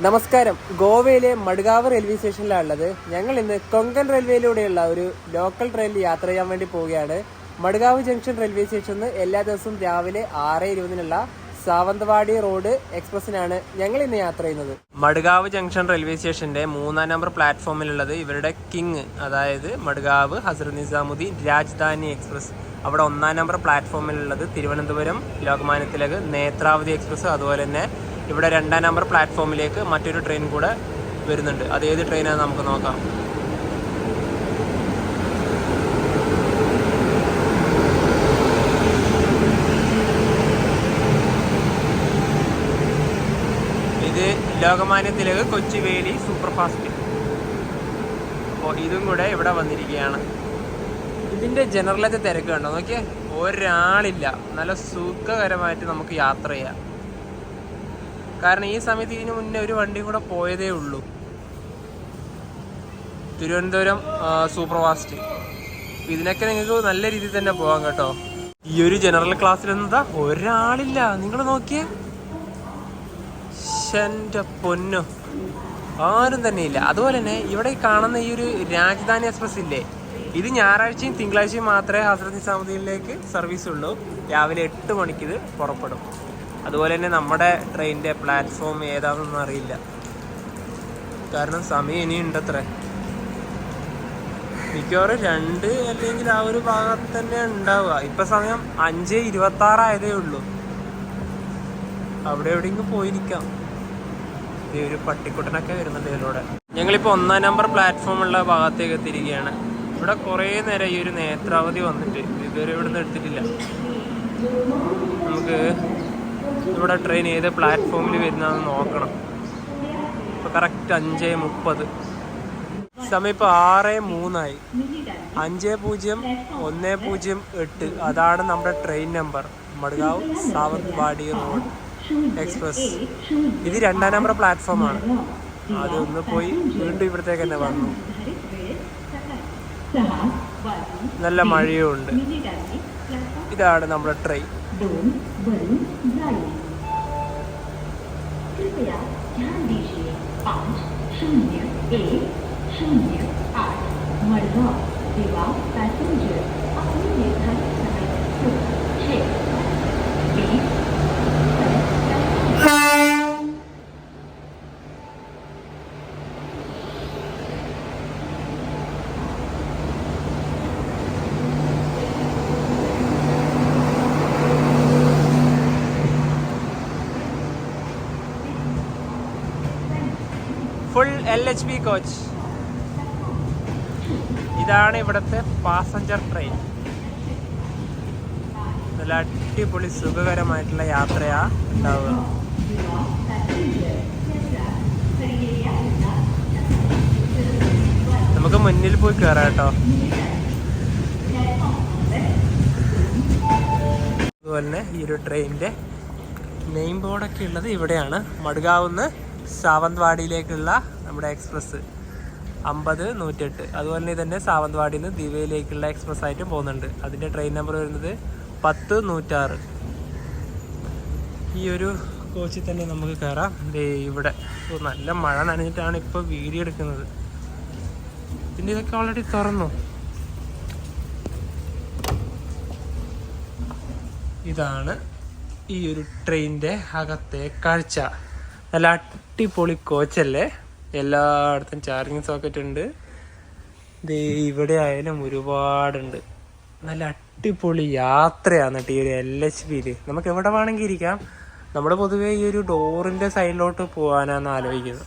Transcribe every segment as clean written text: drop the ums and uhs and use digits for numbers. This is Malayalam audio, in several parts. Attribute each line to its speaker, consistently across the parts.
Speaker 1: നമസ്കാരം. ഗോവയിലെ മഡ്ഗാവ് റെയിൽവേ സ്റ്റേഷനിലാണുള്ളത്. ഞങ്ങൾ ഇന്ന് കൊങ്കൺ റെയിൽവേയിലൂടെയുള്ള ഒരു ലോക്കൽ ട്രെയിനിൽ യാത്ര ചെയ്യാൻ വേണ്ടി പോവുകയാണ്. മഡ്ഗാവ് ജംഗ്ഷൻ റെയിൽവേ സ്റ്റേഷനിൽ എല്ലാ ദിവസവും രാവിലെ 6:20 സാവന്തവാടി റോഡ് എക്സ്പ്രസിനാണ് ഞങ്ങൾ ഇന്ന് യാത്ര ചെയ്യുന്നത്. മഡ്ഗാവ് ജംഗ്ഷൻ റെയിൽവേ സ്റ്റേഷന്റെ 3-ാം നമ്പർ പ്ലാറ്റ്ഫോമിലുള്ളത് ഇവരുടെ കിങ്, അതായത് മഡ്ഗാവ് ഹസ്രത്ത് നിസാമുദ്ദീൻ രാജധാനി എക്സ്പ്രസ്. അവിടെ 1-ാം നമ്പർ പ്ലാറ്റ്ഫോമിലുള്ളത് തിരുവനന്തപുരം ലോകമാന്യ തിലക് നേത്രാവതി എക്സ്പ്രസ്. അതുപോലെ തന്നെ ഇവിടെ 2-ാം നമ്പർ പ്ലാറ്റ്ഫോമിലേക്ക് മറ്റൊരു ട്രെയിൻ കൂടെ വരുന്നുണ്ട്. അത് ഏത് ട്രെയിനാണെന്ന് നമുക്ക് നോക്കാം. ഇത് ലോകമാന്യ തിലക് കൊച്ചുവേലി സൂപ്പർ ഫാസ്റ്റ്. അപ്പോൾ ഇതും കൂടെ ഇവിടെ വന്നിരിക്കുകയാണ്. ഇതിൻ്റെ ജനറലത്തെ തിരക്ക് കണ്ടോ നോക്കിയേ, ഒരാളില്ല. നല്ല സുഖകരമായിട്ട് നമുക്ക് യാത്ര ചെയ്യാം. കാരണം ഈ സമയത്ത് ഇതിനു മുന്നേ ഒരു വണ്ടി കൂടെ പോയതേ ഉള്ളൂ, തിരുവനന്തപുരം സൂപ്പർ ഫാസ്റ്റ്. ഇതിനൊക്കെ നിങ്ങൾക്ക് നല്ല രീതിയിൽ തന്നെ പോകാം കേട്ടോ. ഈ ഒരു ജനറൽ ക്ലാസ്സിലെന്നതാ ഒരാളില്ല, നിങ്ങൾ നോക്കിയേ. എൻ്റെ പൊന്നോ, ആരും തന്നെ ഇല്ല. അതുപോലെ തന്നെ ഇവിടെ കാണുന്ന ഈ ഒരു രാജധാനി എക്സ്പ്രസ് ഇല്ലേ, ഇത് ഞായറാഴ്ചയും തിങ്കളാഴ്ചയും മാത്രമേ ഹസ്രത്ത് നിസാമുദ്ദീനിലേക്ക് സർവീസ് ഉള്ളൂ. രാവിലെ 8 മണിക്ക് ഇത് പുറപ്പെടും. അതുപോലെ തന്നെ നമ്മുടെ ട്രെയിനിൻ്റെ പ്ലാറ്റ്ഫോം ഏതാണെന്നൊന്നും അറിയില്ല, കാരണം സമയം ഇനി ഉണ്ടത്രേ. മിക്കവാറും 2 അല്ലെങ്കിൽ ആ ഒരു ഭാഗത്ത് തന്നെ ഉണ്ടാവുക. ഇപ്പം സമയം 5:26 ആയതേ ഉള്ളൂ. അവിടെ എവിടെയെങ്കിലും പോയിരിക്കാം. ഈ ഒരു പട്ടിക്കുട്ടനൊക്കെ വരുന്നുണ്ട് ഇതിലൂടെ. ഞങ്ങളിപ്പോൾ 1-ാം നമ്പർ പ്ലാറ്റ്ഫോമുള്ള ഭാഗത്തേക്ക് എത്തിയിരിക്കുകയാണ്. ഇവിടെ കുറേ നേരം ഈ ഒരു നേത്രാവതി വന്നിട്ട് ഇതുവരെ ഇവിടെ നിന്ന് എടുത്തിട്ടില്ല. നമുക്ക് ഇവിടെ ട്രെയിൻ ഏത് പ്ലാറ്റ്ഫോമിൽ വരുന്നതെന്ന് നോക്കണം. ഇപ്പോൾ കറക്റ്റ് 5:30. സമയം ഇപ്പോൾ 6:03 501008. അതാണ് നമ്മുടെ train number. Madgaon Sawantwadi road express. ഇത് 2-ാം നമ്പർ പ്ലാറ്റ്ഫോമാണ്. അതൊന്ന് പോയി വീണ്ടും ഇവിടത്തേക്ക് തന്നെ വന്നു. നല്ല മഴയും ഉണ്ട്. ഇതാണ് നമ്മുടെ ട്രെയിൻ. कृपया ध्यान दीजिए 501008 मडगांव दिवा पैसेंजर अपने निर्धारित समय 6:20 ഫുൾ LHB കോച്ച്. ഇതാണ് ഇവിടുത്തെ പാസഞ്ചർ ട്രെയിൻ. നല്ല അടിപൊളി സുഖകരമായിട്ടുള്ള യാത്രയാ ഉണ്ടാവുക. നമുക്ക് മുന്നിൽ പോയി കയറാം കേട്ടോ. അതുപോലെ തന്നെ ഈ ഒരു ട്രെയിനിൻ്റെ നെയിം ബോർഡൊക്കെ ഉള്ളത് ഇവിടെയാണ്. മഡ്ഗാവിന്ന് സാവന്തവാടിയിലേക്കുള്ള നമ്മുടെ എക്സ്പ്രസ് 50-108. അതുപോലെ തന്നെ സാവന്തവാടിയിൽ നിന്ന് ദിവയിലേക്കുള്ള എക്സ്പ്രസ് ആയിട്ടും പോകുന്നുണ്ട്. അതിൻ്റെ ട്രെയിൻ നമ്പർ വരുന്നത് 10-106. ഈ ഒരു കോച്ചിൽ തന്നെ നമുക്ക് കയറാം. ഇവിടെ നല്ല മഴ നനഞ്ഞിട്ടാണ് ഇപ്പോൾ വീഡിയോ എടുക്കുന്നത്. പിന്നെ ഇതൊക്കെ ഓൾറെഡി തുറന്നു. ഇതാണ് ഈ ഒരു ട്രെയിനിൻ്റെ അകത്തെ കാഴ്ച. നല്ല അടിപൊളി കോച്ചല്ലേ. എല്ലായിടത്തും ചാർജിങ് സോക്കറ്റ് ഉണ്ട്. ഇവിടെ ആയാലും ഒരുപാടുണ്ട്. നല്ല അടിപൊളി യാത്രയാണ് കേട്ടോ ഈ ഒരു LHBയിൽ. നമുക്ക് എവിടെ വേണമെങ്കിൽ ഇരിക്കാം. നമ്മൾ പൊതുവേ ഈ ഒരു ഡോറിൻ്റെ സൈഡിലോട്ട് പോകാനാണ് ആലോചിക്കുന്നത്.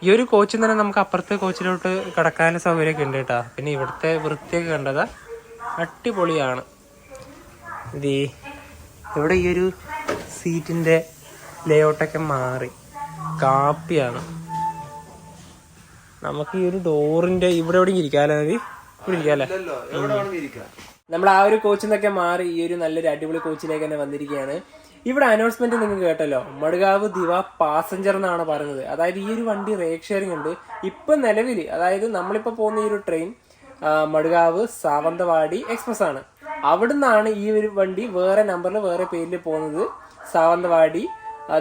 Speaker 1: ഈ ഒരു കോച്ചിൽ തന്നെ നമുക്ക് അപ്പുറത്തെ കോച്ചിലോട്ട് കിടക്കാനുള്ള സൗകര്യമൊക്കെ ഉണ്ട് കേട്ടോ. പിന്നെ ഇവിടുത്തെ വൃത്തിയൊക്കെ കണ്ടത് അടിപൊളിയാണ്. ഇവിടെ ഈ ഒരു സീറ്റിൻ്റെ ലേഔട്ടൊക്കെ മാറി കാപ്പിയാണ്. നമുക്ക് ഈ ഒരു ഡോറിൻ്റെ ഇവിടെ എവിടെയും ഇരിക്കാമല്ലേ? ഇവിടെ ഇരിക്കാമല്ലേ? നമ്മൾ ആ ഒരു കോച്ചിൽ നിന്നൊക്കെ മാറി ഈ ഒരു നല്ലൊരു അടിപൊളി കോച്ചിലേക്ക് തന്നെ വന്നിരിക്കുകയാണ്. ഇവിടെ അനൗൺസ്മെന്റ് നിങ്ങൾക്ക് കേട്ടല്ലോ, മഡ്ഗാവ് ദിവ പാസഞ്ചർ എന്നാണ് പറയുന്നത്. അതായത് ഈ ഒരു വണ്ടി റേക്ക് ഷെയറിംഗ് ഉണ്ട് ഇപ്പൊ നിലവിൽ. അതായത് നമ്മളിപ്പോ പോകുന്ന ഈ ഒരു ട്രെയിൻ മഡ്ഗാവ് സാവന്തവാടി എക്സ്പ്രസ് ആണ്. അവിടുന്നാണ് ഈ ഒരു വണ്ടി വേറെ നമ്പറിൽ വേറെ പേരിൽ പോകുന്നത് സാവന്തവാടി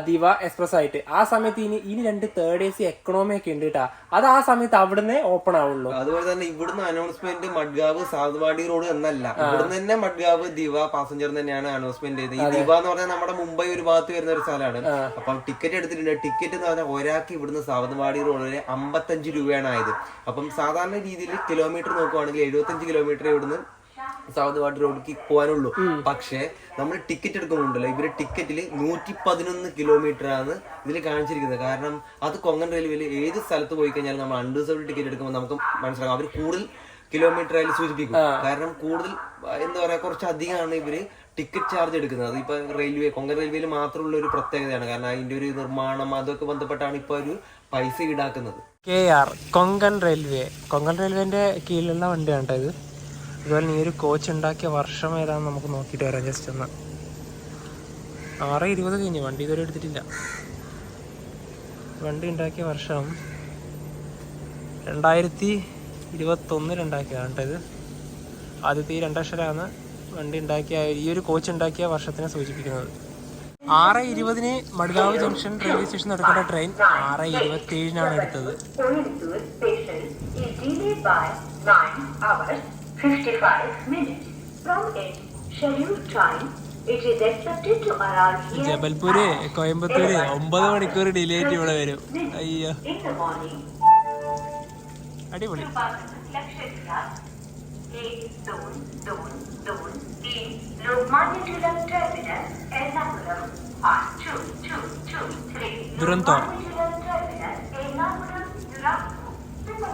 Speaker 1: ദിവ എക്സ്പ്രസ് ആയിട്ട്. ആ സമയത്ത് ഇനി 2 തേർഡ് AC എക്കണോമി ഒക്കെ ഉണ്ട് കേട്ടാ. അത് ആ സമയത്ത് അവിടുന്ന് ഓപ്പൺ ആവുള്ളൂ.
Speaker 2: അതുപോലെ തന്നെ ഇവിടുന്ന് അനൗൺസ്മെന്റ് മഡ്ഗാവ് സാവന്ത്വാടി റോഡ് എന്നല്ല, ഇവിടുന്ന് തന്നെ മഡ്ഗാവ് ദിവ പാസഞ്ചർ തന്നെയാണ് അനൗൺസ്മെന്റ് ചെയ്തത്. ഈ ദിവ എന്ന് പറഞ്ഞാൽ നമ്മുടെ മുംബൈ ഒരു ഭാഗത്ത് വരുന്ന ഒരു സ്ഥലമാണ്. അപ്പം ടിക്കറ്റ് എടുത്തിട്ടുണ്ട്. ടിക്കറ്റ് എന്ന് പറഞ്ഞാൽ ഒരാൾക്ക് ഇവിടുന്ന് സാവന്ത്വാടി റോഡ് വരെ 55 രൂപയാണ് ആയത്. അപ്പം സാധാരണ രീതിയിൽ കിലോമീറ്റർ നോക്കുവാണെങ്കിൽ 75 കിലോമീറ്റർ ഇവിടുന്ന് സാവന്ത്വാടി റോഡിലേക്ക് പോകാനുള്ളൂ. പക്ഷെ നമ്മൾ ടിക്കറ്റ് എടുക്കുന്നുണ്ടല്ലോ, ഇവര് ടിക്കറ്റിൽ 111 കിലോമീറ്റർ ആണ് ഇതിൽ കാണിച്ചിരിക്കുന്നത്. കാരണം അത് കൊങ്കൺ റെയിൽവേയിൽ ഏത് സ്ഥലത്ത് പോയി കഴിഞ്ഞാൽ നമ്മൾ അൺറിസർവ്ഡ് ടിക്കറ്റ് എടുക്കുമ്പോൾ നമുക്ക് മനസ്സിലാകും അവർ കൂടുതൽ കിലോമീറ്റർ ആയാലും സൂചിപ്പിക്കും. കാരണം കൂടുതൽ എന്താ പറയാ, കുറച്ച് അധികമാണ് ഇവര് ടിക്കറ്റ് ചാർജ് എടുക്കുന്നത്. അതിപ്പോ കൊങ്കൺ റെയിൽവേയിൽ മാത്രമുള്ള ഒരു പ്രത്യേകതയാണ്. കാരണം അതിന്റെ ഒരു നിർമ്മാണം അതൊക്കെ ബന്ധപ്പെട്ടാണ് ഇപ്പൊ ഒരു പൈസ ഈടാക്കുന്നത്.
Speaker 1: KR കൊങ്കൺ റെയിൽവേന്റെ കീഴിലുള്ള വണ്ടിയാണ് കേട്ടോ ഇത്. അതുപോലെ ഈ ഒരു കോച്ച് ഉണ്ടാക്കിയ വർഷം ഏതാണെന്ന് നമുക്ക് നോക്കിയിട്ട് വരാം. ജസ്റ്റ് ഒന്ന് 6:20 കഴിഞ്ഞു, വണ്ടി ഇതുവരെ എടുത്തിട്ടില്ല. വണ്ടി ഉണ്ടാക്കിയ വർഷം 2021 ഉണ്ടാക്കിയതാണ് കേട്ടോ ഇത്. ആദ്യത്തെ ഈ 2 അക്ഷരമാണ് വണ്ടി ഉണ്ടാക്കിയ ഈ ഒരു കോച്ച് ഉണ്ടാക്കിയ വർഷത്തിനെ സൂചിപ്പിക്കുന്നത്. 6:20 മഡ്ഗാവ് ജംഗ്ഷൻ റെയിൽവേ സ്റ്റേഷൻ എടുക്കേണ്ട ട്രെയിൻ 6:27 എടുത്തത്.
Speaker 3: 55 minutes. From its scheduled time, it is expected to arrive here
Speaker 1: ജബൽപൂര് Coimbatore 9 മണിക്കൂർ ഡിലേ ആയിട്ട് ഇവിടെ വരും. അയ്യോ,
Speaker 3: in the morning.
Speaker 1: അടിപൊളി. ദുരന്തോ,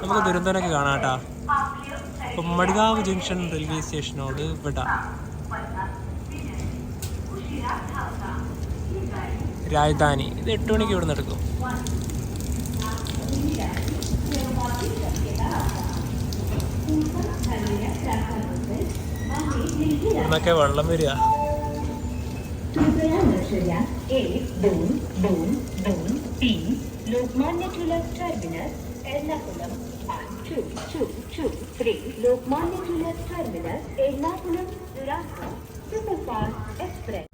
Speaker 1: നമുക്ക് ദുരന്തനൊക്കെ കാണാം കേട്ടാ. ഇപ്പം മഡ്ഗാവ് ജംഗ്ഷൻ റെയിൽവേ സ്റ്റേഷനോട് ഇവിടെ രാജധാനി ഇത് 8 മണിക്ക് ഇവിടെ നിന്ന് എടുക്കും. ഇവിടുന്നൊക്കെ വെള്ളം വരിക.
Speaker 3: Lokmanya Tilak terminus Ernakulam 223 Lokmanya Tilak terminus Ernakulam Duronto superfast express.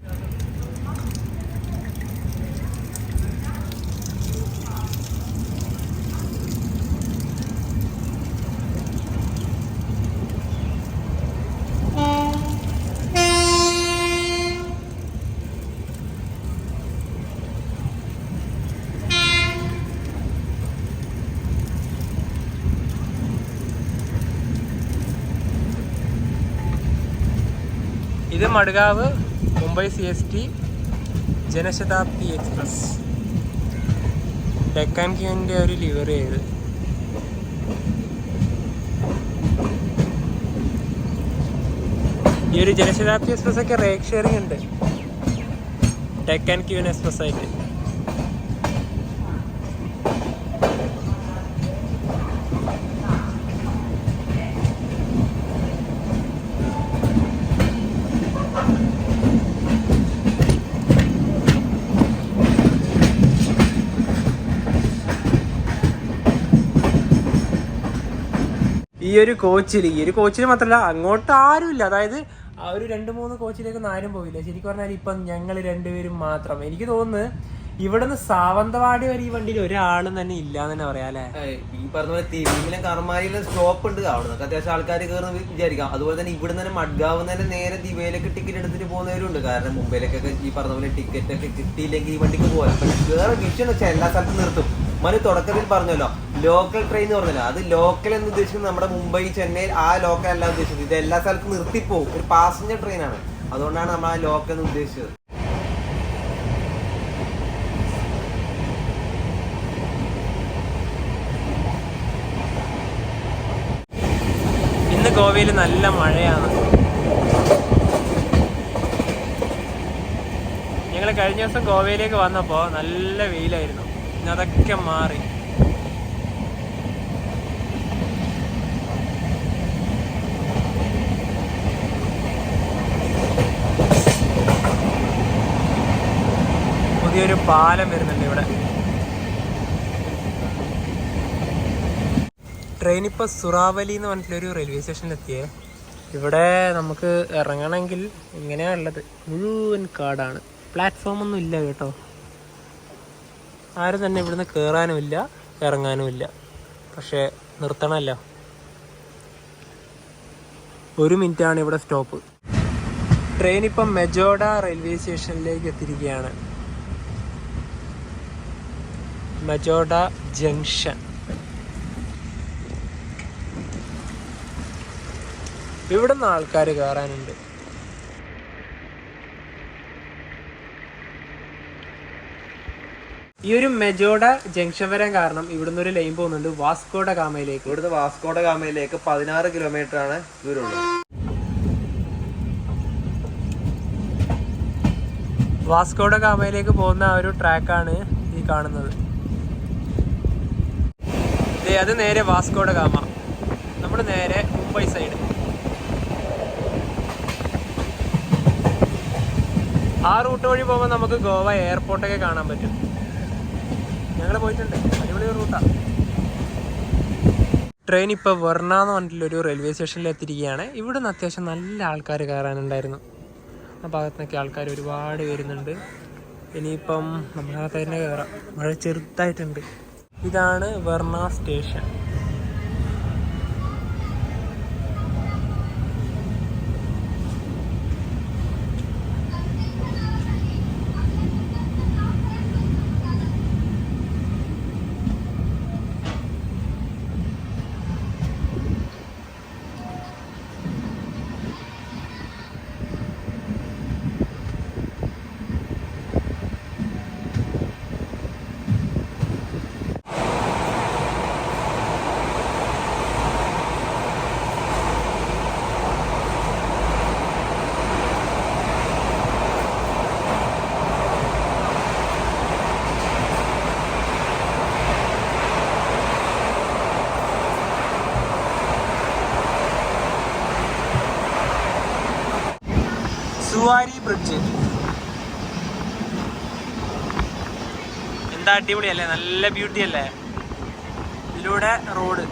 Speaker 1: ഇത് Madgaon Mumbai CST Jan Shatabdi express Deccan ക്യൂവിൻ്റെ ഒരു ലിവറി ചെയ്ത്. ഈ ഒരു ജനശതാബ്ദി എക്സ്പ്രസ് ഒക്കെ റേക്ക് ഷെയറിംഗ് ഉണ്ട് ഡെക്കാൻ ക്യൂൻ എക്സ്പ്രസ് ആയിട്ട്. ഈ ഒരു കോച്ചിൽ മാത്രമല്ല അങ്ങോട്ട് ആരുമില്ല. അതായത് ആ ഒരു 2-3 കോച്ചിലേക്കൊന്നും ആരും പോയില്ല. ശരിക്കും പറഞ്ഞാൽ ഇപ്പം ഞങ്ങൾ 2 പേരും മാത്രം. എനിക്ക് തോന്നുന്നു ഇവിടുന്ന് സാവന്തവാടി വരെ ഈ വണ്ടിയിൽ ഒരാളും തന്നെ ഇല്ലാന്ന് തന്നെ പറയാം അല്ലെ.
Speaker 2: ഈ പറഞ്ഞ പോലെ തിരുവിലും കർമാരിയിലും സ്റ്റോപ്പ് ഉണ്ട്, അവിടെ അത്യാവശ്യം ആൾക്കാർ കയറുന്ന വിചാരിക്കാം. അതുപോലെ തന്നെ ഇവിടെ തന്നെ മഡ്ഗാവ് തന്നെ നേരെ ദിവയിലേക്ക് ടിക്കറ്റ് എടുത്തിട്ട് പോകുന്നവരുണ്ട്. കാരണം മുംബൈയിലേക്കൊക്കെ ഈ പറഞ്ഞ പോലെ ടിക്കറ്റ് ഒക്കെ കിട്ടിയില്ലെങ്കിൽ ഈ വണ്ടിക്ക് പോകാം. വേറെ വിഷയം എന്ന് വെച്ചാൽ എല്ലാ സ്ഥലത്തും നിർത്തും. മനു തുടക്കത്തിൽ പറഞ്ഞല്ലോ ലോക്കൽ ട്രെയിൻ എന്ന് പറഞ്ഞല്ലോ, അത് ലോക്കൽ എന്ന് ഉദ്ദേശിക്കുന്നത് നമ്മുടെ മുംബൈ ചെന്നൈ ആ ലോക്കൽ അല്ല ഉദ്ദേശിച്ചത്. ഇത് എല്ലാ സ്ഥലത്തും നിർത്തിപ്പോവും. ഒരു പാസഞ്ചർ ട്രെയിനാണ്, അതുകൊണ്ടാണ് നമ്മൾ ആ ലോക്കൽ എന്ന് ഉദ്ദേശിച്ചത്.
Speaker 1: ഇന്ന് ഗോവയിൽ നല്ല മഴയാണ്. ഞങ്ങൾ കഴിഞ്ഞ ദിവസം ഗോവയിലേക്ക് വന്നപ്പോൾ നല്ല വെയിലായിരുന്നു. ഇന്ന് അതൊക്കെ മാറി. പുതിയൊരു പാലം വരുന്നുണ്ട് ഇവിടെ. ട്രെയിൻ ഇപ്പോൾ സുറാവലി എന്ന് പറഞ്ഞിട്ടൊരു റെയിൽവേ സ്റ്റേഷനിലെത്തിയേ. ഇവിടെ നമുക്ക് ഇറങ്ങണമെങ്കിൽ ഇങ്ങനെയാണ് ഉള്ളത്. മുഴുവൻ കാടാണ്. പ്ലാറ്റ്ഫോം ഒന്നും ഇല്ല കേട്ടോ. ആരും തന്നെ ഇവിടുന്ന് കയറാനുമില്ല ഇറങ്ങാനുമില്ല. പക്ഷേ നിർത്തണമല്ലോ. 1 മിനിറ്റാണ് ഇവിടെ സ്റ്റോപ്പ്. ട്രെയിൻ ഇപ്പം മെജോഡ റെയിൽവേ സ്റ്റേഷനിലേക്ക് എത്തിയിരിക്കുകയാണ്. മെജോഡ ജംഗ്ഷൻ. ഇവിടുന്ന് ആൾക്കാർ കയറാനുണ്ട്. ഈ ഒരു മെജോഡ ജംഗ്ഷൻ വരാൻ കാരണം ഇവിടുന്ന് ഒരു ലൈൻ പോകുന്നുണ്ട് വാസ്കോഡ ഗാമയിലേക്ക്.
Speaker 2: ഇവിടുത്തെ വാസ്കോഡ ഗാമയിലേക്ക് 16 കിലോമീറ്റർ ആണ് ദൂരമുള്ളത്.
Speaker 1: വാസ്കോഡ ഗാമയിലേക്ക് പോകുന്ന ആ ഒരു ട്രാക്കാണ് ഈ കാണുന്നത്. അത് നേരെ വാസ്കോഡ ഗാമ. നമ്മൾ നേരെ മുംബൈ സൈഡ്. ആ റൂട്ട് വഴി പോകുമ്പോൾ നമുക്ക് ഗോവ എയർപോർട്ടൊക്കെ കാണാൻ പറ്റും. ഞങ്ങൾ പോയിട്ടുണ്ട്. അടിപൊളി റൂട്ടാണ്. ട്രെയിൻ ഇപ്പോൾ വെർണ എന്ന് പറഞ്ഞിട്ടുള്ളൊരു റെയിൽവേ സ്റ്റേഷനിൽ എത്തിയിരിക്കുകയാണ്. ഇവിടുന്ന് അത്യാവശ്യം നല്ല ആൾക്കാർ കയറാനുണ്ടായിരുന്നു. ആ ഭാഗത്തുനിന്നൊക്കെ ആൾക്കാർ ഒരുപാട് വരുന്നുണ്ട്. ഇനിയിപ്പം നമ്മളകത്ത് തന്നെ കയറാം. മഴ ചെറുതായിട്ടുണ്ട്. ഇതാണ് വെർണ സ്റ്റേഷൻ. സുവാരി ബ്രിഡ്ജ്. എന്താ അടിപൊളിയല്ലേ, നല്ല ബ്യൂട്ടി അല്ലേ. ഇതിലൂടെ റോഡ്.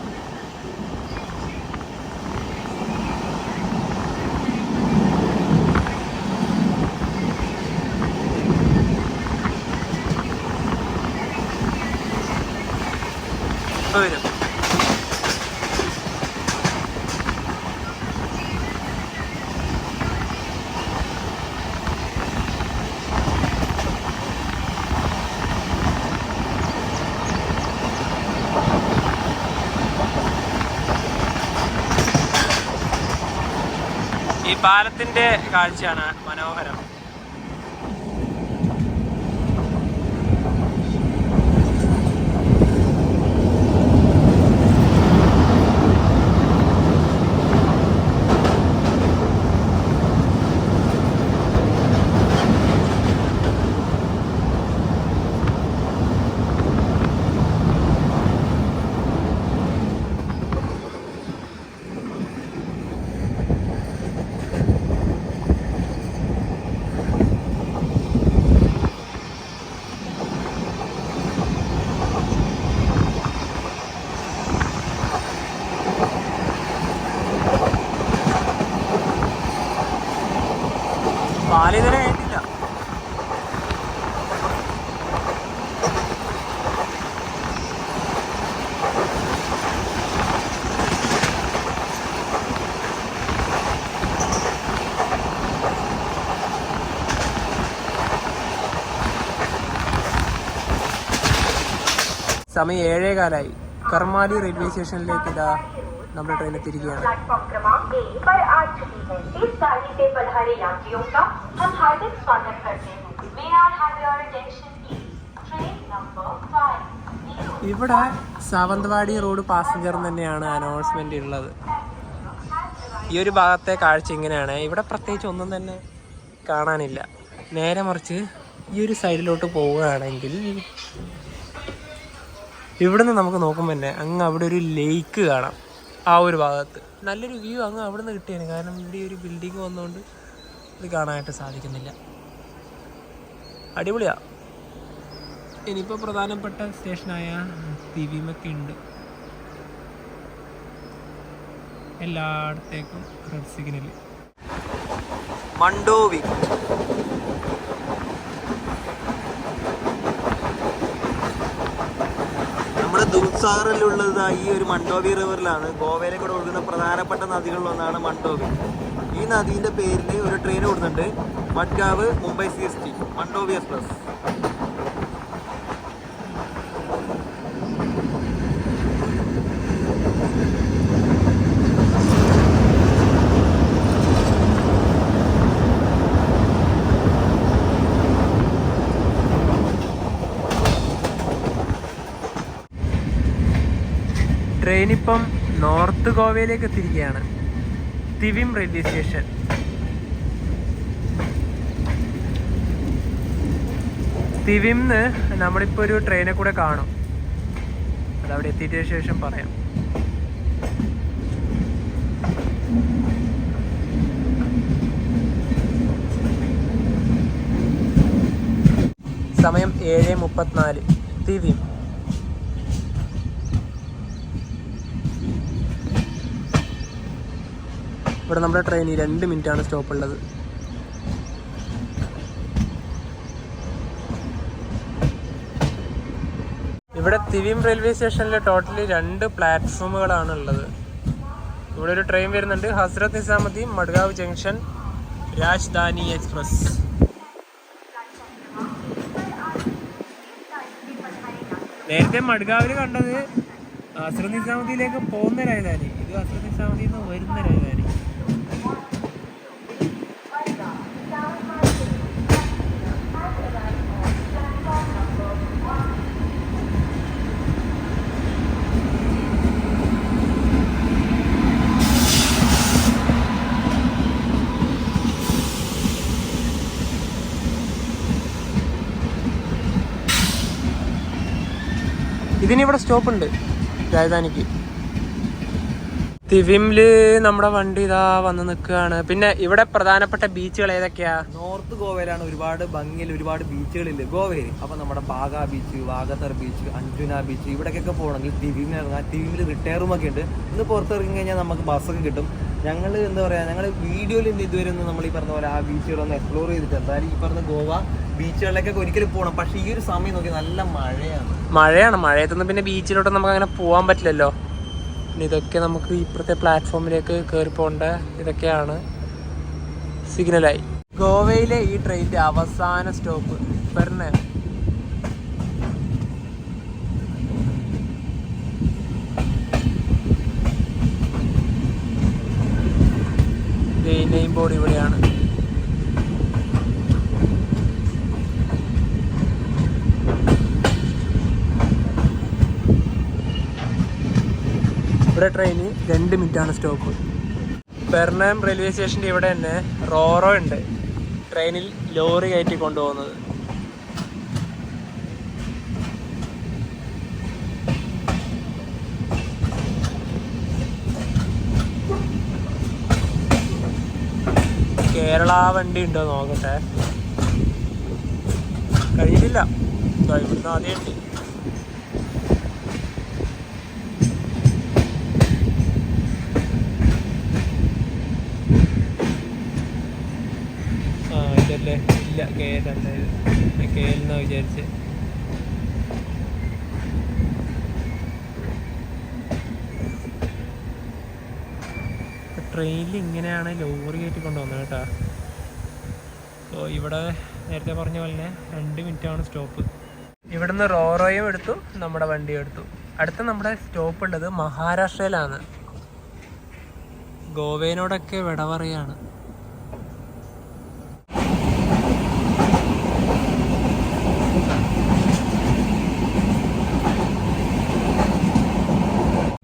Speaker 1: വരും. ഈ പാലത്തിന്റെ കാഴ്ചയാണ് മനോഹരം. പാലിതുവരെ കഴിഞ്ഞില്ല. സമയം 7:15. കർമാലി റെയിൽവേ സ്റ്റേഷനിലേക്ക് ഇതാ നമ്മുടെ ട്രെയിൻ എത്തിയിരിക്കുകയാണ്.
Speaker 3: प्लेटफॉर्म क्रमांक 1 पर आ चुकी है। इस गाड़ी से पधारे यात्रियों का हम हार्दिक स्वागत करते हैं। May I have your attention please? Train number 5.
Speaker 1: ഇവിടെ സാവന്തവാടി റോഡ് പാസഞ്ചർ തന്നെയാണ് അനൗൺസ്മെന്റ് ഉള്ളത്. ഈ ഒരു ഭാഗത്തെ കാഴ്ച ഇങ്ങനെയാണ്. ഇവിടെ പ്രത്യേകിച്ച് ഒന്നും തന്നെ കാണാനില്ല. നേരെ മറിച്ച് ഈ ഒരു സൈഡിലോട്ട് പോവുകയാണെങ്കിൽ ഇവിടുന്ന് നമുക്ക് നോക്കുമ്പോൾ തന്നെ അങ്ങ് അവിടെ ഒരു ലേക്ക് കാണാം. ആ ഒരു ഭാഗത്ത് നല്ലൊരു വ്യൂ അങ്ങ് അവിടെ നിന്ന് കിട്ടിയാണ്. കാരണം ഇവിടെ ഒരു ബിൽഡിങ് വന്നുകൊണ്ട് ഇത് കാണാനായിട്ട് സാധിക്കുന്നില്ല. അടിപൊളിയാണ്. ഇനിയിപ്പോൾ പ്രധാനപ്പെട്ട സ്റ്റേഷനായ തിവിമൊക്കെ ഉണ്ട്. എല്ലായിടത്തേക്കും റെഡ് സിഗ്നൽ. മണ്ടോവി
Speaker 2: ദൂദ്സാഗറിലുള്ളത് ഈ ഒരു മണ്ഡോവി റിവറിലാണ്. ഗോവയിലെ കൂടെ ഒഴുകുന്ന പ്രധാനപ്പെട്ട നദികളിലൊന്നാണ് മണ്ഡോവി. ഈ നദീൻ്റെ പേരിൽ ഒരു ട്രെയിൻ ഓടുന്നുണ്ട്, Madgaon Mumbai CST Mandovi express.
Speaker 1: Train ഇപ്പം നോർത്ത് ഗോവയിലേക്ക് എത്തിയിരിക്കുകയാണ്. തിവിം റെയിൽവേ സ്റ്റേഷൻ. തിവിംന്ന് നമ്മളിപ്പോൾ ഒരു ട്രെയിനെ കൂടെ കാണും, അതവിടെ എത്തിയതിനു ശേഷം പറയാം. സമയം 7:34. തിവിം. ഇവിടെ നമ്മുടെ ട്രെയിനിൽ 2 മിനിറ്റാണ് സ്റ്റോപ്പ് ഉള്ളത്. ഇവിടെ തിവിം റെയിൽവേ സ്റ്റേഷനിൽ ടോട്ടലി 2 പ്ലാറ്റ്ഫോമുകളാണ് ഉള്ളത്. ഇവിടെ ഒരു ട്രെയിൻ വരുന്നുണ്ട്, ഹസ്രത്ത് നിസാമുദ്ദീൻ മഡ്ഗാവ് ജംഗ്ഷൻ രാജധാനി എക്സ്പ്രസ്. നേരത്തെ മഡ്ഗാവിൽ കണ്ടത് ഹസ്രത്ത് നിസാമുദ്ദീനിലേക്ക് പോകുന്ന രാജധാനി, ഇത് ഹസ്രത്ത് നിസാമുദ്ദീൻ നിന്ന് വരുന്ന രാജധാനി. ഇതിനിവിടെ സ്റ്റോപ്പ് ഉണ്ട് രാജധാനിക്ക്. തിവിംല് നമ്മുടെ വണ്ടി ഇതാ വന്ന് നിൽക്കുകയാണ്. പിന്നെ ഇവിടെ പ്രധാനപ്പെട്ട ബീച്ചുകൾ ഏതൊക്കെയാ?
Speaker 2: നോർത്ത് ഗോവയിലാണ് ഒരുപാട് ഭംഗിയിൽ ഒരുപാട് ബീച്ചുകളില്ലേ ഗോവയിൽ. അപ്പോൾ നമ്മുടെ Baga beach, വാഗത്തർ beach, Anjuna beach, ഇവിടേക്കൊക്കെ പോകണമെങ്കിൽ തിവിമിൽ ഇറങ്ങാം. തിവിമിൽ റിട്ടയറും ഒക്കെ ഉണ്ട്. ഇന്ന് പുറത്തിറങ്ങി കഴിഞ്ഞാൽ നമുക്ക് ബസ്സൊക്കെ കിട്ടും. ഞങ്ങൾ എന്താ പറയുക, ഞങ്ങൾ വീഡിയോയിൽ ഇതുവരെ ഒന്നും നമ്മൾ ഈ പറഞ്ഞ പോലെ ആ ബീച്ചുകളൊന്നും എക്സ്പ്ലോർ ചെയ്തിട്ട്, എന്തായാലും ഈ പറഞ്ഞ ഗോവ ബീച്ചുകളിലേക്കൊക്കെ ഒരിക്കലും പോകണം. പക്ഷേ ഈ ഒരു സമയം നോക്കി നല്ല മഴയാണ്. മഴയത്തൊന്നും പിന്നെ ബീച്ചിലോട്ട് നമുക്ക് അങ്ങനെ പോകാൻ പറ്റില്ലല്ലോ. ഇതൊക്കെ നമുക്ക് ഇപ്പുറത്തെ പ്ലാറ്റ്ഫോമിലേക്ക് കയറി പോകേണ്ട ഇതൊക്കെയാണ്. സിഗ്നലായി. ഗോവയിലെ ഈ ട്രെയിനിന്റെ അവസാന സ്റ്റോപ്പ് പെർനെ. നെയിം ബോർഡ് ഇവിടെയാണ്. ഇവിടെ ട്രെയിന് 2 മിനിറ്റാണ് സ്റ്റോപ്പ്. പെർനാം റെയിൽവേ സ്റ്റേഷൻ്റെ ഇവിടെ തന്നെ റോറോ ഉണ്ട്, ട്രെയിനിൽ ലോറി കയറ്റി കൊണ്ടുപോകുന്നത്. കേരള വണ്ടി ഉണ്ടോ നോക്കട്ടെ. കഴിഞ്ഞിട്ടില്ല, ഇവിടുന്ന് ആദ്യം ഉണ്ട്. ഇതല്ലേ, ഇല്ല കേരള കേരളെന്നാ വിചാരിച്ച്. ട്രെയിനിൽ ഇങ്ങനെയാണ് ലോറി കയറ്റി കൊണ്ടുവന്നത് കേട്ടോ. സോ ഇവിടെ നേരത്തെ പറഞ്ഞ പോലെ 2 മിനിറ്റാണ് സ്റ്റോപ്പ്. ഇവിടുന്ന് റോറോയും എടുത്തു, നമ്മുടെ വണ്ടിയും എടുത്തു. അടുത്ത നമ്മുടെ സ്റ്റോപ്പ് ഉള്ളത് മഹാരാഷ്ട്രയിലാണ്. ഗോവയിനോടൊക്കെ വിട പറയാണ്.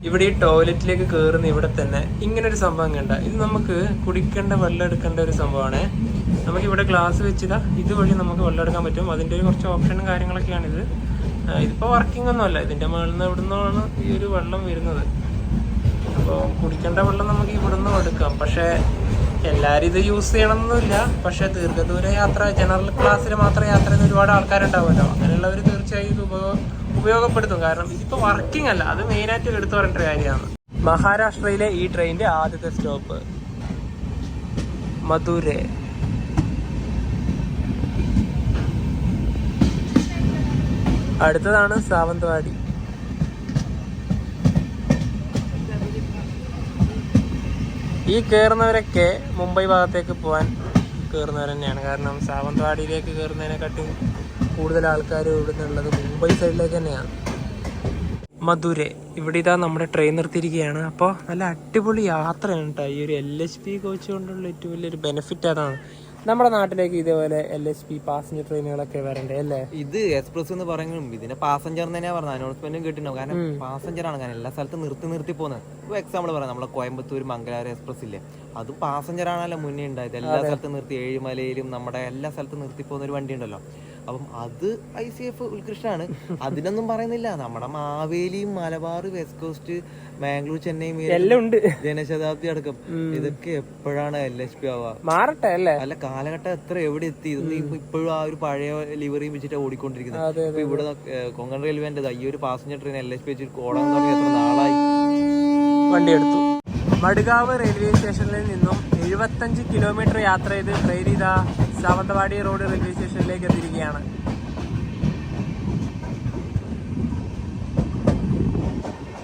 Speaker 2: ഇവിടെ ഈ ടോയ്ലറ്റിലേക്ക് കയറുന്ന ഇവിടെ തന്നെ ഇങ്ങനൊരു സംഭവം കണ്ട. ഇത് നമുക്ക് കുടിക്കേണ്ട വെള്ളം എടുക്കേണ്ട ഒരു സംഭവമാണ്. നമുക്ക് ഇവിടെ ഗ്ലാസ് വെച്ചില്ല, ഇതുവഴി നമുക്ക് വെള്ളം എടുക്കാൻ പറ്റും. അതിൻ്റെ ഒരു കുറച്ച് ഓപ്ഷനും കാര്യങ്ങളൊക്കെയാണിത്. ഇതിപ്പോൾ വർക്കിംഗ് ഒന്നുമല്ല, ഇതിൻ്റെ മുകളിൽ നിന്ന് ഇവിടെ നിന്നാണ് ഈ ഒരു വെള്ളം വരുന്നത്. അപ്പോൾ കുടിക്കേണ്ട വെള്ളം നമുക്ക് ഇവിടെ നിന്നും എടുക്കാം. പക്ഷേ എല്ലാവരും ഇത് യൂസ് ചെയ്യണമെന്നൊന്നുമില്ല. പക്ഷേ ദീർഘദൂര യാത്ര, ജനറൽ ക്ലാസ്സിൽ മാത്രം യാത്ര ചെയ്യുന്ന ഒരുപാട് ആൾക്കാരുണ്ടാവുമല്ലോ. അങ്ങനെയുള്ളവർ തീർച്ചയായും ഇത് ഉപയോഗപ്പെടുത്തും. കാരണം ഇതിപ്പോൾ വർക്കിംഗ് അല്ല, അത് മെയിനായിട്ട് എടുത്തു പറയേണ്ട ഒരു കാര്യമാണ്. മഹാരാഷ്ട്രയിലെ ഈ ട്രെയിനിൻ്റെ ആദ്യത്തെ സ്റ്റോപ്പ് മധുരൈ. അടുത്തതാണ് സാവന്തവാടി.
Speaker 1: ഈ കയറുന്നവരൊക്കെ മുംബൈ ഭാഗത്തേക്ക് പോകാൻ കയറുന്നവർ തന്നെയാണ്. കാരണം സാവന്തവാടിയിലേക്ക് കയറുന്നതിനെക്കാട്ടും കൂടുതൽ ആൾക്കാർ ഇവിടുന്ന് ഉള്ളത് മുംബൈ സൈഡിലേക്ക് തന്നെയാണ്. മധുരൈ, ഇവിടെ ഇതാ നമ്മുടെ ട്രെയിൻ നിർത്തിയിരിക്കുകയാണ്. അപ്പോൾ നല്ല അടിപൊളി യാത്രയാണ് കേട്ടോ. ഈ ഒരു LHP കോച്ച് കൊണ്ടുള്ള ഏറ്റവും വലിയൊരു ബെനിഫിറ്റ് അതാണ്. നമ്മുടെ നാട്ടിലേക്ക് ഇതേപോലെ LHP പാസഞ്ചർ ട്രെയിനുകളൊക്കെ വരണ്ടേ അല്ലേ?
Speaker 2: ഇത് എക്സ്പ്രസ് എന്ന് പറയുമ്പോൾ ഇതിന്റെ പാസഞ്ചർ തന്നെയാ പറഞ്ഞത്. അനൗൺസ്മെന്റും കേട്ടിട്ടുണ്ടാവും. കാരണം പാസഞ്ചർ ആണ്, കാരണം എല്ലാ സ്ഥലത്തും നിർത്തി പോകുന്നത്. ഇപ്പോൾ എക്സാമ്പിൾ പറയാം, നമ്മളെ കോയമ്പത്തൂർ മംഗലാപുരം എക്സ്പ്രസ് ഇല്ലേ, അതും പാസഞ്ചർ ആണല്ലോ മുന്നേ ഉണ്ടായത്. എല്ലാ സ്ഥലത്തും നിർത്തി, ഏഴിമലയിലും നമ്മുടെ എല്ലാ സ്ഥലത്തും നിർത്തി പോകുന്ന ഒരു വണ്ടി ഉണ്ടല്ലോ. അപ്പം അത് ICF ഉത്കൃഷ്ടമാണ്, അതിനൊന്നും പറയുന്നില്ല. നമ്മുടെ മാവേലിയും മലബാർ, വെസ്റ്റ് കോസ്റ്റ്, ബാംഗ്ലൂർ, ചെന്നൈ, ജനശതാബ്ദി അടക്കം ഇതൊക്കെ എപ്പോഴാണ് LHP ആവുക? മാറട്ടെ അല്ലേ? അല്ല, കാലഘട്ടം എത്ര എവിടെ എത്തി. ഇതൊന്നും ഇപ്പോഴും ആ ഒരു പഴയ ലിവറിയും വെച്ചിട്ട് ഓടിക്കൊണ്ടിരിക്കുന്നത്. ഇപ്പൊ ഇവിടെ കൊങ്കൺ റെയിൽവേന്റെ ഈ ഒരു പാസഞ്ചർ ട്രെയിൻ LHP വെച്ചിട്ട് ഓടാൻ തുടങ്ങി എത്ര നാളായി.
Speaker 1: വണ്ടി എടുത്തു. മഡ്ഗാവ് റെയിൽവേ സ്റ്റേഷനിൽ നിന്നും 75 കിലോമീറ്റർ യാത്ര ചെയ്ത് ട്രെയിൻ ഇതാ സാവന്തവാടി റോഡ് റെയിൽവേ സ്റ്റേഷനിലേക്ക് എത്തിയിരിക്കുകയാണ്.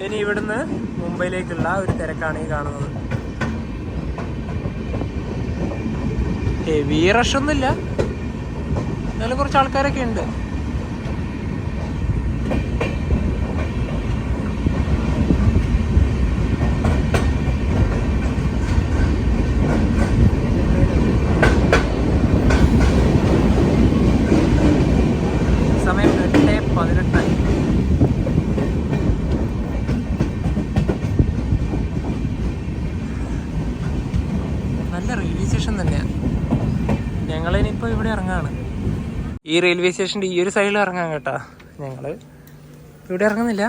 Speaker 1: ഇനി ഇവിടുന്ന് മുംബൈയിലേക്കുള്ള ഒരു തിരക്കാണ് ഈ കാണുന്നത്. ഹെവി റഷ് ഒന്നുമില്ല, എന്നാലും കുറച്ച് ആൾക്കാരൊക്കെ ഉണ്ട്. സമയം 8:18. നല്ല റെയിൽവേ സ്റ്റേഷൻ തന്നെയാണ്. ഞങ്ങളിനിപ്പോൾ ഇവിടെ ഇറങ്ങാണ്. ഈ റെയിൽവേ സ്റ്റേഷൻ്റെ ഈ ഒരു സൈഡിൽ ഇറങ്ങാം കേട്ടോ. ഞങ്ങൾ ഇവിടെ ഇറങ്ങുന്നില്ല,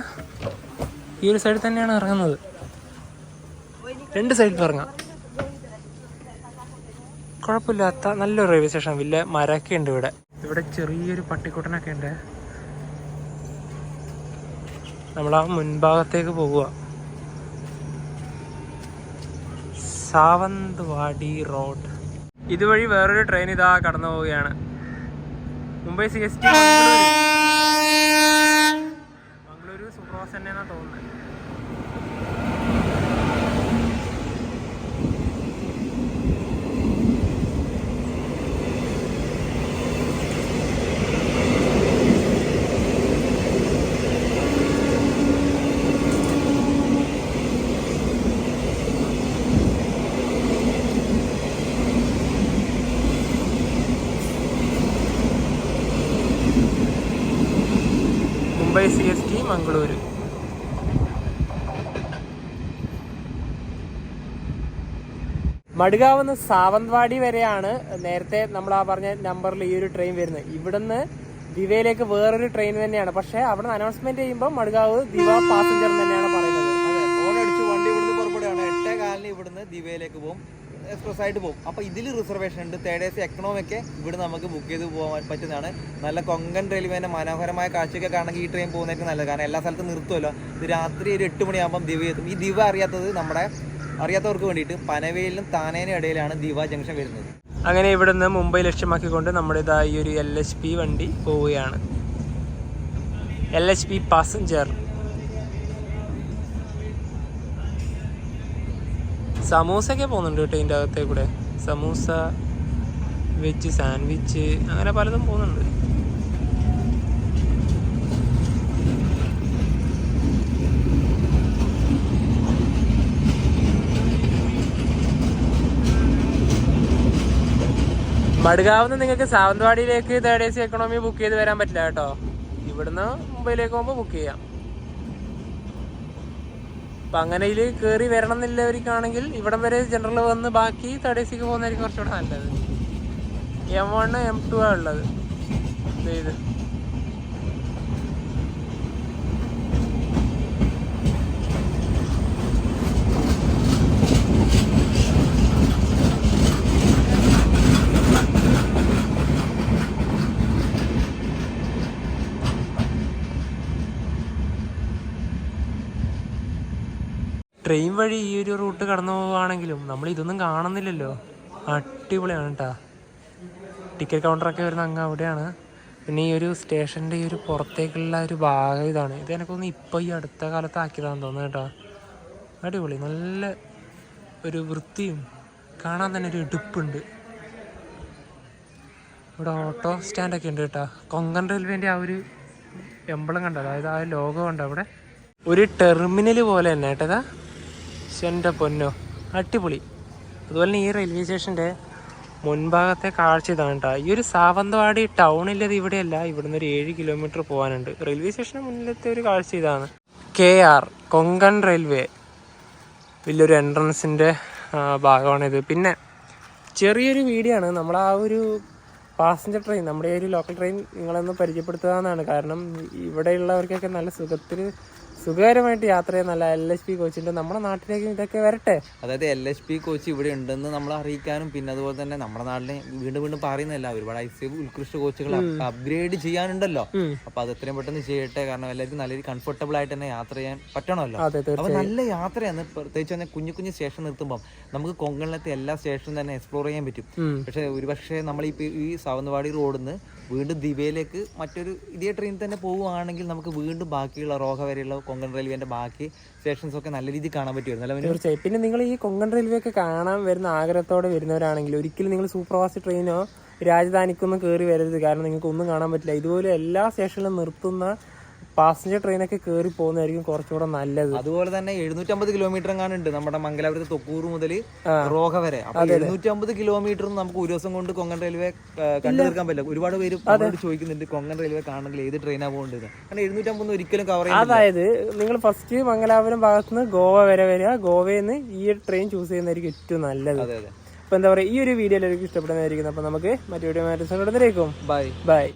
Speaker 1: ഈ ഒരു സൈഡിൽ തന്നെയാണ് ഇറങ്ങുന്നത്. 2 സൈഡിലും ഇറങ്ങാം, കുഴപ്പമില്ലാത്ത നല്ലൊരു റെയിൽവേ സ്റ്റേഷൻ. വലിയ മരമൊക്കെ ഉണ്ട് ഇവിടെ. ഇവിടെ ചെറിയൊരു പട്ടിക്കുട്ടനൊക്കെ ഉണ്ട്. നമ്മളാ മുൻഭാഗത്തേക്ക് പോകുക. സാവന്തവാടി റോഡ്. ഇതുവഴി വേറൊരു ട്രെയിൻ ഇതാ കടന്നു പോവുകയാണ്. മുംബൈ CST മംഗളൂരു സൂപ്പർഫാസ്റ്റ് തന്നെയാണെന്നാണ് തോന്നുന്നത്. മുംബൈ CST മംഗളൂരു. മഡ്ഗാവ് നിന്ന് സാവന്തവാടി വരെയാണ് നേരത്തെ നമ്മൾ ആ പറഞ്ഞ നമ്പറിൽ ഈ ഒരു ട്രെയിൻ വരുന്നത്. ഇവിടുന്ന് ദിവയിലേക്ക് വേറൊരു ട്രെയിൻ തന്നെയാണ്. പക്ഷെ അവിടെ നിന്ന് അനൗൺസ്മെന്റ് ചെയ്യുമ്പോൾ മഡ്ഗാവ് ദിവ പാസഞ്ചർ തന്നെയാണ് പറയുന്നത്.
Speaker 2: ഓണടിച്ച് വണ്ടി ഇവിടുന്ന് പുറപ്പെടുകയാണ്. 8:15 ഇവിടുന്ന് ദിവയിലേക്ക് പോകും, എക്സ്പ്രസ് ആയിട്ട് പോകും. അപ്പോൾ ഇതിൽ റിസർവേഷൻ ഉണ്ട്. 3rd AC എക്കണോമിക്ക് ഇവിടെ നമുക്ക് ബുക്ക് ചെയ്ത് പോകാൻ പറ്റുന്നതാണ്. നല്ല കൊങ്കൺ റെയിൽവേന്റെ മനോഹരമായ കാഴ്ചയൊക്കെ കാണണമെങ്കിൽ ഈ ട്രെയിൻ പോകുന്നതായിരിക്കും നല്ലത്. കാരണം എല്ലാ സ്ഥലത്തും നിർത്തുമല്ലോ. ഇത് രാത്രി ഒരു 8 മണിയാകുമ്പം ദിവ എത്തും. ഈ ദിവ അറിയാത്തവർക്ക് വേണ്ടിയിട്ട് പനവേലിനും താനേനും ഇടയിലാണ് ദിവ ജംഗ്ഷൻ വരുന്നത്.
Speaker 1: അങ്ങനെ ഇവിടുന്ന് മുംബൈ ലക്ഷ്യമാക്കിക്കൊണ്ട് നമ്മുടെ ഇതാ ഈ ഒരു LHP വണ്ടി പോവുകയാണ്. LHP passenger. സമൂസയൊക്കെ പോകുന്നുണ്ട് കേട്ടോ ഇതിൻ്റെ അകത്തേ കൂടെ. സമൂസ, വെജ് സാൻഡ്വിച്ച്, അങ്ങനെ പലതും പോകുന്നുണ്ട്. മഡ്ഗാവിൽ നിന്ന് നിങ്ങൾക്ക് സാവന്തവാടിയിലേക്ക് 3rd AC എക്കണോമി ബുക്ക് ചെയ്ത് വരാൻ പറ്റില്ല കേട്ടോ. ഇവിടുന്ന് മുംബൈയിലേക്ക് പോകുമ്പോൾ ബുക്ക് ചെയ്യാം. അപ്പം അങ്ങനെ ഇതിൽ കയറി വരണം എന്നില്ലവർക്കാണെങ്കിൽ ഇവിടം വരെ ജനറൽ വന്ന് ബാക്കി 3rd ACക്ക് പോകുന്നതായിരിക്കും കുറച്ചുകൂടെ നല്ലത്. M1 M2 ആണ് ഉള്ളത്. ഇത് ട്രെയിൻ വഴി ഈ ഒരു റൂട്ട് കടന്നു പോവുകയാണെങ്കിലും നമ്മൾ ഇതൊന്നും കാണുന്നില്ലല്ലോ. അടിപൊളിയാണ് കേട്ടോ. ടിക്കറ്റ് കൗണ്ടറൊക്കെ വരുന്ന അങ്ങ് അവിടെയാണ്. പിന്നെ ഈ ഒരു സ്റ്റേഷൻ്റെ ഈ ഒരു പുറത്തേക്കുള്ള ഒരു ഭാഗം ഇതാണ്. ഇത് എനിക്കൊന്ന് ഇപ്പോൾ ഈ അടുത്ത കാലത്ത് ആക്കിയതാണെന്ന് തോന്നുന്നു കേട്ടോ. അടിപൊളി, നല്ല ഒരു വൃത്തിയും കാണാൻ തന്നെ ഒരു എടുപ്പുണ്ട്. ഇവിടെ ഓട്ടോ സ്റ്റാൻഡൊക്കെ ഉണ്ട് കേട്ടോ. കൊങ്കൺ റെയിൽവേൻ്റെ ആ ഒരു എംബ്ലം കണ്ടോ, അതായത് ആ ലോഗോ ഉണ്ടോ അവിടെ. ഒരു ടെർമിനൽ പോലെ തന്നെ കേട്ടതാ. എൻ്റെ പൊന്നോ, അടിപൊളി. അതുപോലെ തന്നെ ഈ റെയിൽവേ സ്റ്റേഷൻ്റെ മുൻഭാഗത്തെ കാഴ്ച ഇതാണ് കേട്ടോ. ഈ ഒരു സാവന്തവാടി ടൗണിലത് ഇവിടെയല്ല, ഇവിടുന്ന് ഒരു 7 കിലോമീറ്റർ പോകാനുണ്ട്. റെയിൽവേ സ്റ്റേഷന് മുന്നിലത്തെ ഒരു കാഴ്ച ഇതാണ്. KR കൊങ്കൺ റെയിൽവേ വലിയൊരു എൻട്രൻസിൻ്റെ ഭാഗമാണിത്. പിന്നെ ചെറിയൊരു വീഡിയോ ആണ്. നമ്മൾ ആ ഒരു പാസഞ്ചർ ട്രെയിൻ, നമ്മുടെ ഒരു ലോക്കൽ ട്രെയിൻ നിങ്ങളൊന്ന് പരിചയപ്പെടുത്തുകയെന്നാണ്. കാരണം ഇവിടെയുള്ളവർക്കൊക്കെ നല്ല സുഖകരമായിട്ട് യാത്ര ചെയ്യാൻ നല്ല LHP കോച്ചുണ്ട്. നമ്മുടെ നാട്ടിലേക്ക് ഇതൊക്കെ വരട്ടെ.
Speaker 2: അതായത് LHP കോച്ച് ഇവിടെ ഉണ്ടെന്ന് നമ്മൾ അറിയിക്കാനും, പിന്നെ അതുപോലെ തന്നെ നമ്മുടെ നാട്ടിലെ വീണ്ടും പറയുന്നില്ല, ഒരുപാട് ICF ഉത്കൃഷ്ട കോച്ചുകൾ അപ്ഗ്രേഡ് ചെയ്യാനുണ്ടല്ലോ. അപ്പൊ അത് എത്രയും പെട്ടെന്ന് ചെയ്യട്ടെ. കാരണം എല്ലാവർക്കും നല്ലൊരു കംഫർട്ടബിൾ ആയിട്ട് തന്നെ യാത്ര ചെയ്യാൻ പറ്റണമല്ലോ. അപ്പൊ നല്ല യാത്രയാണ്. പ്രത്യേകിച്ച് തന്നെ കുഞ്ഞു സ്റ്റേഷൻ നിർത്തുമ്പോൾ നമുക്ക് കൊങ്കണിലത്തെ എല്ലാ സ്റ്റേഷനും തന്നെ എക്സ്പ്ലോർ ചെയ്യാൻ പറ്റും. പക്ഷെ ഒരുപക്ഷെ നമ്മൾ ഈ സാവന്തവാടി റോഡിൽ നിന്ന് വീണ്ടും ദിവയിലേക്ക് മറ്റൊരു ഇതേ ട്രെയിൻ തന്നെ പോവുകയാണെങ്കിൽ നമുക്ക് വീണ്ടും ബാക്കിയുള്ള റോഹ വരെയുള്ള കൊങ്കൺ റെയിൽവേന്റെ ബാക്കി സ്റ്റേഷൻസ് ഒക്കെ നല്ല രീതിയിൽ കാണാൻ പറ്റുമായിരുന്നു.
Speaker 1: തീർച്ചയായും. പിന്നെ നിങ്ങൾ ഈ കൊങ്കൺ റെയിൽവേ ഒക്കെ കാണാൻ വരുന്ന ആഗ്രഹത്തോടെ വരുന്നവരാണെങ്കിൽ ഒരിക്കലും നിങ്ങൾ സൂപ്പർഫാസ്റ്റ് ട്രെയിനോ രാജധാനിക്കൊന്നും കയറി വരരുത്. കാരണം നിങ്ങൾക്ക് ഒന്നും കാണാൻ പറ്റില്ല. ഇതുപോലെ എല്ലാ സ്റ്റേഷനിലും നിർത്തുന്ന പാസഞ്ചർ ട്രെയിനൊക്കെ കയറി പോകുന്നതായിരിക്കും കുറച്ചുകൂടെ നല്ലത്.
Speaker 2: അതുപോലെ തന്നെ 750 കിലോമീറ്റർ എങ്ങാനുണ്ട് നമ്മുടെ മംഗലാപുരത്ത് തൊക്കൂർ മുതൽ റോഹ വരെ. അപ്പൊ 750 കിലോമീറ്ററും നമുക്ക് ഒരു ദിവസം കൊണ്ട് കൊങ്കൺ റെയിൽവേ കണ്ടു തീർക്കാൻ പറ്റില്ല. ഒരുപാട് പേര് ചോദിക്കുന്നുണ്ട് കൊങ്കൺ റെയിൽവേ കാണണമെങ്കിൽ ഏത് ട്രെയിനാ പോകേണ്ടത്. കാരണം 750 ഒരിക്കലും കവർ ചെയ്യാം.
Speaker 1: അതായത് നിങ്ങൾ ഫസ്റ്റ് മംഗലാപുരം ഭാഗത്തുനിന്ന് ഗോവ വരെ വരിക, ഗോവയിൽ നിന്ന് ഈ ട്രെയിൻ ചൂസ് ചെയ്യുന്നതായിരിക്കും ഏറ്റവും നല്ലത്. അപ്പൊ എന്താ പറയുക, ഈ ഒരു വീഡിയോ എല്ലാവർക്കും ഇഷ്ടപ്പെടുന്നതായിരിക്കും. അപ്പൊ നമുക്ക് മറ്റു വീഡിയോ ബൈ.